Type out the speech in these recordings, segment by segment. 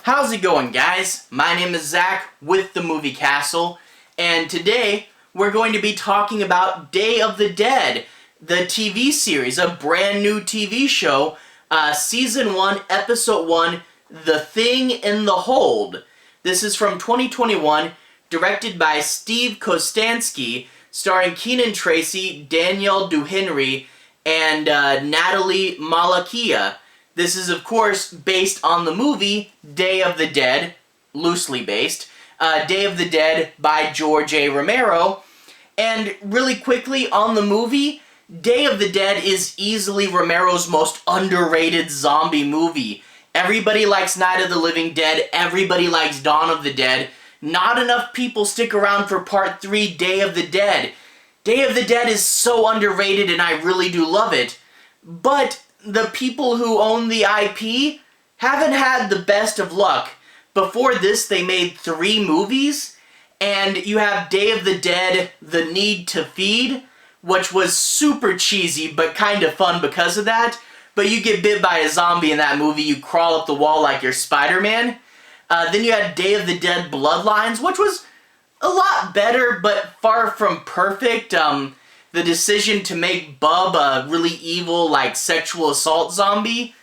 How's it going, guys? My name is Zach with the Movie Castle, and today we're going to be talking about Day of the Dead, the TV series, a brand new TV show, Season 1, Episode 1, The Thing in the Hold. This is from 2021, directed by Steven Kostanski, starring Keenan Tracey, Doheny, and Natalie Malaika. This is, of course, based on the movie Day of the Dead, loosely based, Day of the Dead by George A. Romero. And really quickly on the movie, Day of the Dead is easily Romero's most underrated zombie movie. Everybody likes Night of the Living Dead, everybody likes Dawn of the Dead. Not enough people stick around for Part 3, Day of the Dead. Day of the Dead is so underrated and I really do love it. But the people who own the IP haven't had the best of luck. Before this, they made 3 movies, and you have Day of the Dead, The Need to Feed, which was super cheesy, but kind of fun because of that. But you get bit by a zombie in that movie, you crawl up the wall like you're Spider-Man. Then you had Day of the Dead Bloodlines, which was a lot better, but far from perfect. The decision to make Bub a really evil, like, sexual assault zombie,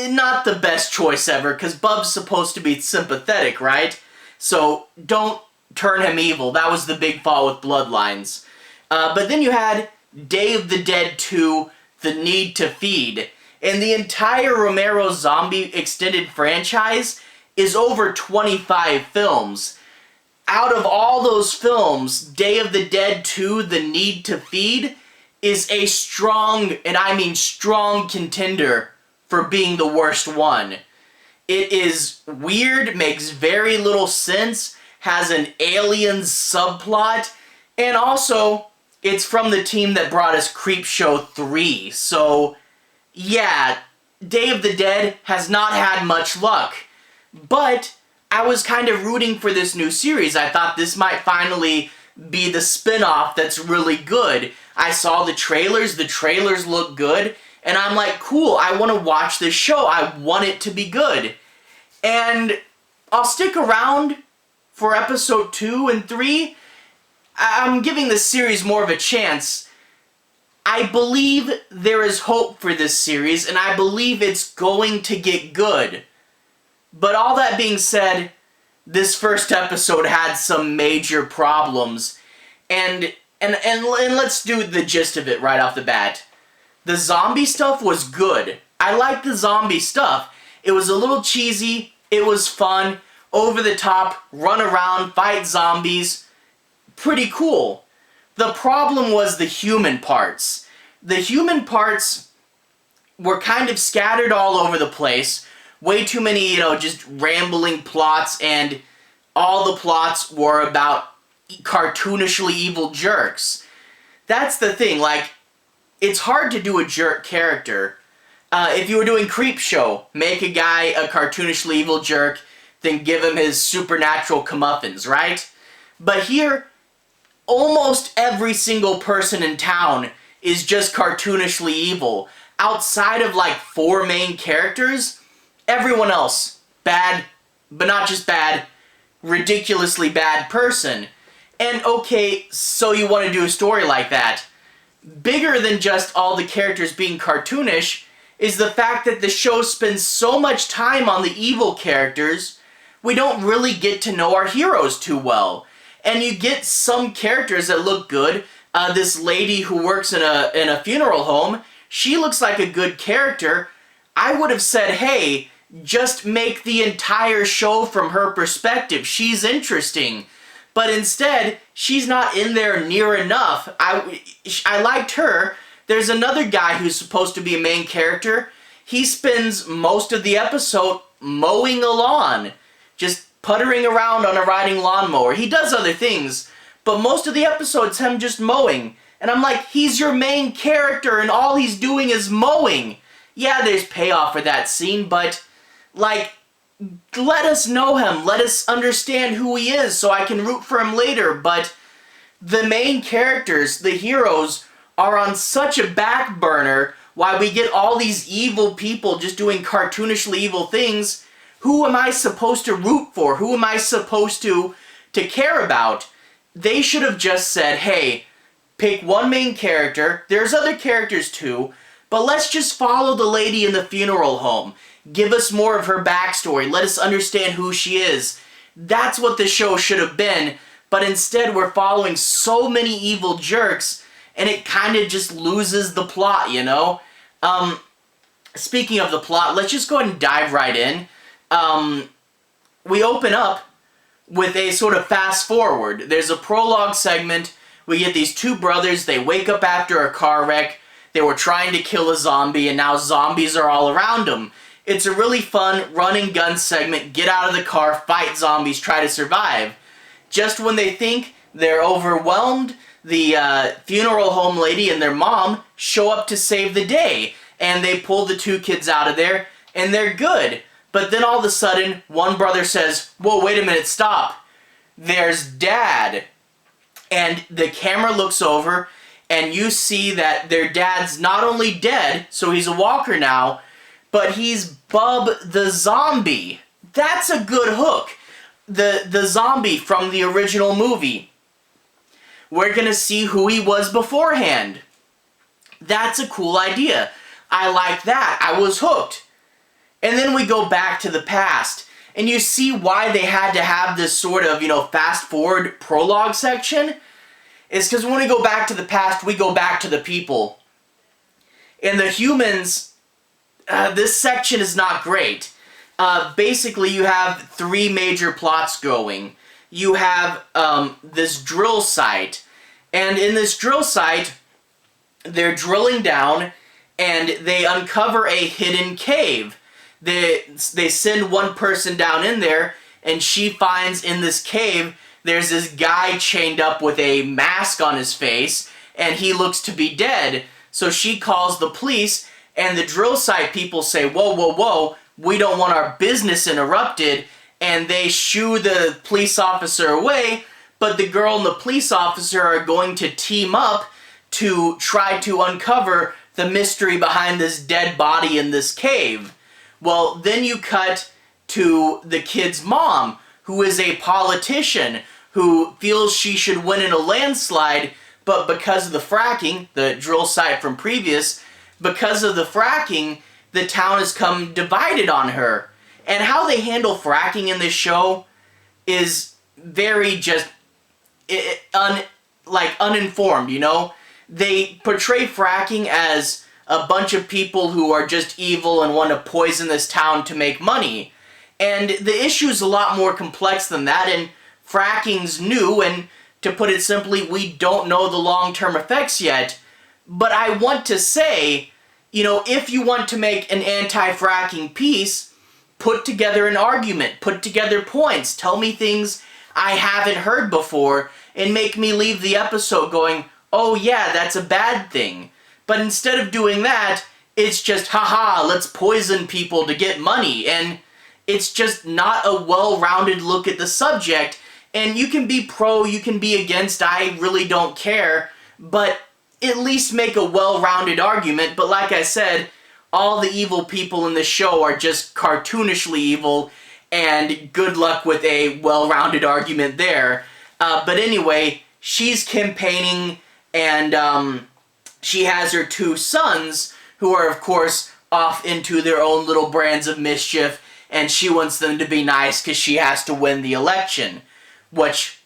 not the best choice ever, because Bub's supposed to be sympathetic, right? So, don't turn him evil. That was the big fault with Bloodlines. But then you had Day of the Dead 2, The Need to Feed. And the entire Romero zombie extended franchise is over 25 films. Out of all those films, Day of the Dead 2, The Need to Feed, is a strong, and I mean strong, contender for being the worst one. It is weird, makes very little sense, has an aliens subplot, and also, it's from the team that brought us Creepshow 3, so yeah, Day of the Dead has not had much luck, but I was kind of rooting for this new series. I thought this might finally be the spin-off that's really good. I saw the trailers look good, and I'm like, cool, I want to watch this show. I want it to be good. And I'll stick around for episode 2 and 3. I'm giving this series more of a chance. I believe there is hope for this series, and I believe it's going to get good. But all that being said, this first episode had some major problems, and let's do the gist of it right off the bat. The zombie stuff was good. I liked the zombie stuff. It was a little cheesy, it was fun, over the top, run around, fight zombies, pretty cool. The problem was the human parts. The human parts were kind of scattered all over the place. Way too many, just rambling plots, and all the plots were about cartoonishly evil jerks. That's the thing, like, it's hard to do a jerk character. If you were doing Creepshow, make a guy a cartoonishly evil jerk, then give him his supernatural comeuppance, right? But here, almost every single person in town is just cartoonishly evil. Outside of, like, 4 main characters, everyone else, bad, but not just bad, ridiculously bad person. And okay, so you want to do a story like that. Bigger than just all the characters being cartoonish is the fact that the show spends so much time on the evil characters, we don't really get to know our heroes too well. And you get some characters that look good. This lady who works in a funeral home, she looks like a good character. I would have said, hey, just make the entire show from her perspective. She's interesting. But instead, she's not in there near enough. I liked her. There's another guy who's supposed to be a main character. He spends most of the episode mowing a lawn. Just puttering around on a riding lawnmower. He does other things, but most of the episode's him just mowing. And I'm like, he's your main character and all he's doing is mowing. Yeah, there's payoff for that scene, but like, let us know him, let us understand who he is so I can root for him later, but the main characters, the heroes, are on such a back burner while we get all these evil people just doing cartoonishly evil things who am I supposed to root for? Who am I supposed to care about? They should have just said, hey, pick one main character. There's other characters too, but let's just follow the lady in the funeral home. Give us more of her backstory. Let us understand who she is. That's what the show should have been, but instead we're following so many evil jerks, and it kind of just loses the plot, you know? Speaking of the plot, let's just go ahead and dive right in. We open up with a sort of fast forward. There's a prologue segment. We get these two brothers. They wake up after a car wreck. They were trying to kill a zombie, and now zombies are all around them. It's a really fun run-and-gun segment. Get out of the car, fight zombies, try to survive. Just when they think they're overwhelmed, the funeral home lady and their mom show up to save the day. And they pull the two kids out of there, and they're good. But then all of a sudden, one brother says, whoa, wait a minute, stop. There's Dad. And the camera looks over, and you see that their dad's not only dead, so he's a walker now, but he's Bub the Zombie. That's a good hook. The zombie from the original movie. We're gonna see who he was beforehand. That's a cool idea. I like that. I was hooked. And then we go back to the past, and you see why they had to have this sort of, you know, fast-forward prologue section. It's because when we go back to the past, we go back to the people. And the humans, this section is not great. Basically, you have three major plots going. You have this drill site, and in this drill site, they're drilling down, and they uncover a hidden cave. They send one person down in there, and she finds in this cave there's this guy chained up with a mask on his face, and he looks to be dead. So she calls the police, and the drill site people say, whoa, whoa, whoa, we don't want our business interrupted, and they shoo the police officer away, but the girl and the police officer are going to team up to try to uncover the mystery behind this dead body in this cave. Well, then you cut to the kid's mom, who is a politician, who feels she should win in a landslide, but because of the fracking, the drill site from previous, because of the fracking, the town has come divided on her. And how they handle fracking in this show is very just uninformed, you know? They portray fracking as a bunch of people who are just evil and want to poison this town to make money. And the issue is a lot more complex than that, and fracking's new, and to put it simply, we don't know the long-term effects yet. But I want to say, you know, if you want to make an anti-fracking piece, put together an argument, put together points, tell me things I haven't heard before, and make me leave the episode going, oh yeah, that's a bad thing. But instead of doing that, it's just, haha, let's poison people to get money, and it's just not a well-rounded look at the subject. And you can be pro, you can be against, I really don't care, but at least make a well-rounded argument. But like I said, all the evil people in the show are just cartoonishly evil, and good luck with a well-rounded argument there. But anyway, she's campaigning, and she has her two sons, who are, of course, off into their own little brands of mischief, and she wants them to be nice because she has to win the election. Which,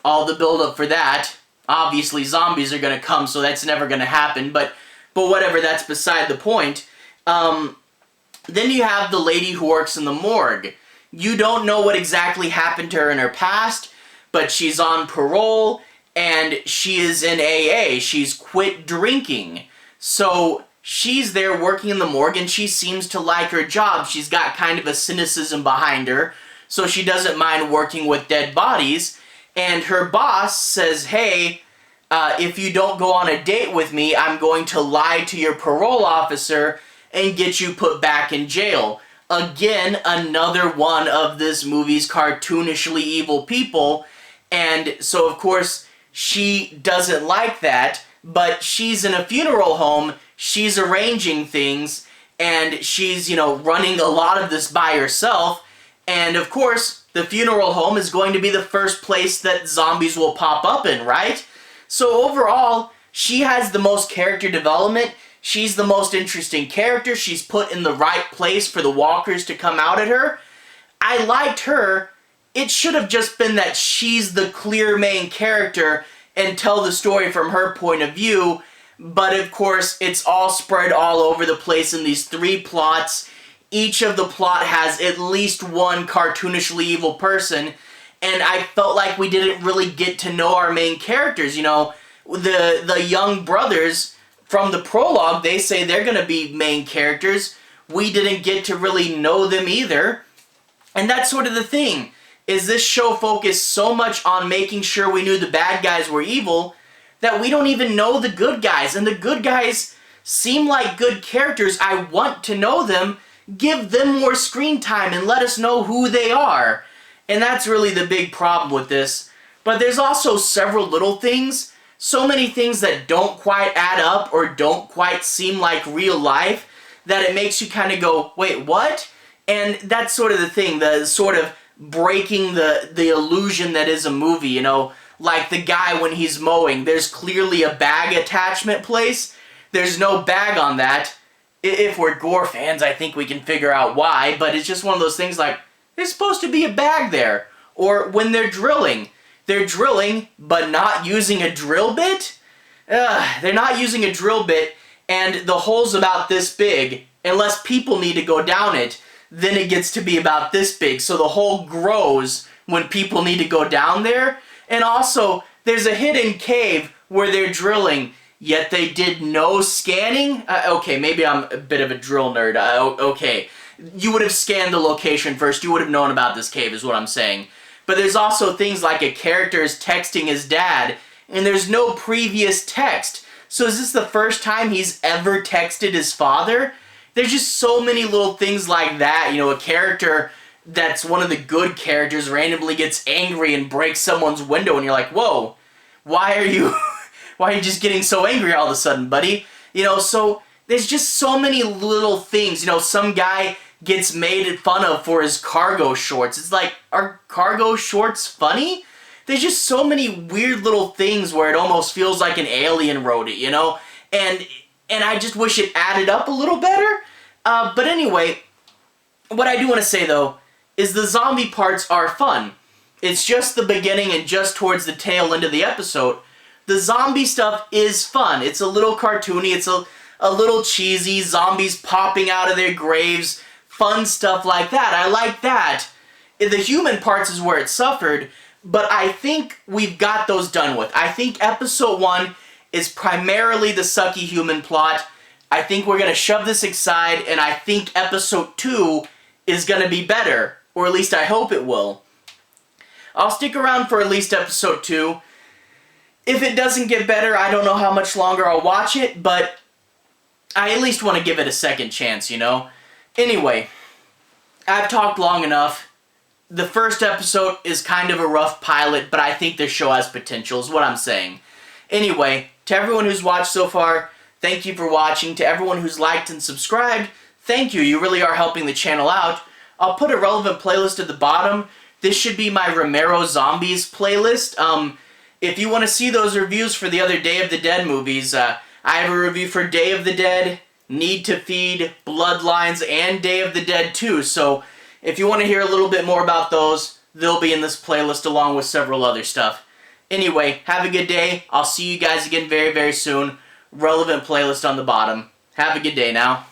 all the build-up for that, obviously zombies are going to come, so that's never going to happen, but whatever, that's beside the point. Then you have the lady who works in the morgue. You don't know what exactly happened to her in her past, but she's on parole, and she is in AA. She's quit drinking. So she's there working in the morgue, and she seems to like her job. She's got kind of a cynicism behind her, so she doesn't mind working with dead bodies. And her boss says, hey, if you don't go on a date with me, I'm going to lie to your parole officer and get you put back in jail. Again, another one of this movie's cartoonishly evil people. And so, of course, she doesn't like that, but she's in a funeral home, she's arranging things, and she's, you know, running a lot of this by herself. And of course, the funeral home is going to be the first place that zombies will pop up in, right? So overall, she has the most character development. She's the most interesting character. She's put in the right place for the walkers to come out at her. I liked her. It should have just been that she's the clear main character and tell the story from her point of view. But of course, it's all spread all over the place in these 3 plots. Each of the plot has at least one cartoonishly evil person. And I felt like we didn't really get to know our main characters. You know, the young brothers from the prologue, they say they're going to be main characters. We didn't get to really know them either. And that's sort of the thing, is this show focused so much on making sure we knew the bad guys were evil that we don't even know the good guys. And the good guys seem like good characters. I want to know them. Give them more screen time and let us know who they are. And that's really the big problem with this. But there's also several little things, so many things that don't quite add up or don't quite seem like real life, that it makes you kind of go, wait, what? And that's sort of the thing, the sort of breaking the illusion that is a movie, you know? Like the guy when he's mowing, there's clearly a bag attachment place. There's no bag on that. If we're gore fans, I think we can figure out why, but it's just one of those things like, there's supposed to be a bag there. Or when they're drilling but not using a drill bit? They're not using a drill bit, and the hole's about this big. Unless people need to go down it, then it gets to be about this big. So the hole grows when people need to go down there. And also, there's a hidden cave where they're drilling, yet they did no scanning? Okay, maybe I'm a bit of a drill nerd. Okay, you would have scanned the location first. You would have known about this cave, is what I'm saying. But there's also things like a character is texting his dad, and there's no previous text. So is this the first time he's ever texted his father? There's just so many little things like that. You know, a character that's one of the good characters randomly gets angry and breaks someone's window, and you're like, whoa, why are you just getting so angry all of a sudden, buddy? You know, so there's just so many little things. You know, some guy gets made fun of for his cargo shorts. It's like, are cargo shorts funny? There's just so many weird little things where it almost feels like an alien wrote it, you know? And I just wish it added up a little better. But anyway, what I do want to say, though, is the zombie parts are fun. It's just the beginning and just towards the tail end of the episode. The zombie stuff is fun. It's a little cartoony. It's a little cheesy. Zombies popping out of their graves. Fun stuff like that. I like that. The human parts is where it suffered, but I think we've got those done with. I think episode 1 is primarily the sucky human plot. I think we're going to shove this aside, and I think episode 2 is going to be better. Or at least I hope it will. I'll stick around for at least episode 2. If it doesn't get better, I don't know how much longer I'll watch it, but I at least want to give it a second chance, you know? Anyway, I've talked long enough. The first episode is kind of a rough pilot, but I think this show has potential, is what I'm saying. Anyway, to everyone who's watched so far, thank you for watching. To everyone who's liked and subscribed, thank you. You really are helping the channel out. I'll put a relevant playlist at the bottom. This should be my Romero Zombies playlist. If you want to see those reviews for the other Day of the Dead movies, I have a review for Day of the Dead, Need to Feed, Bloodlines, and Day of the Dead 2. So if you want to hear a little bit more about those, they'll be in this playlist along with several other stuff. Anyway, have a good day. I'll see you guys again very, very soon. Relevant playlist on the bottom. Have a good day now.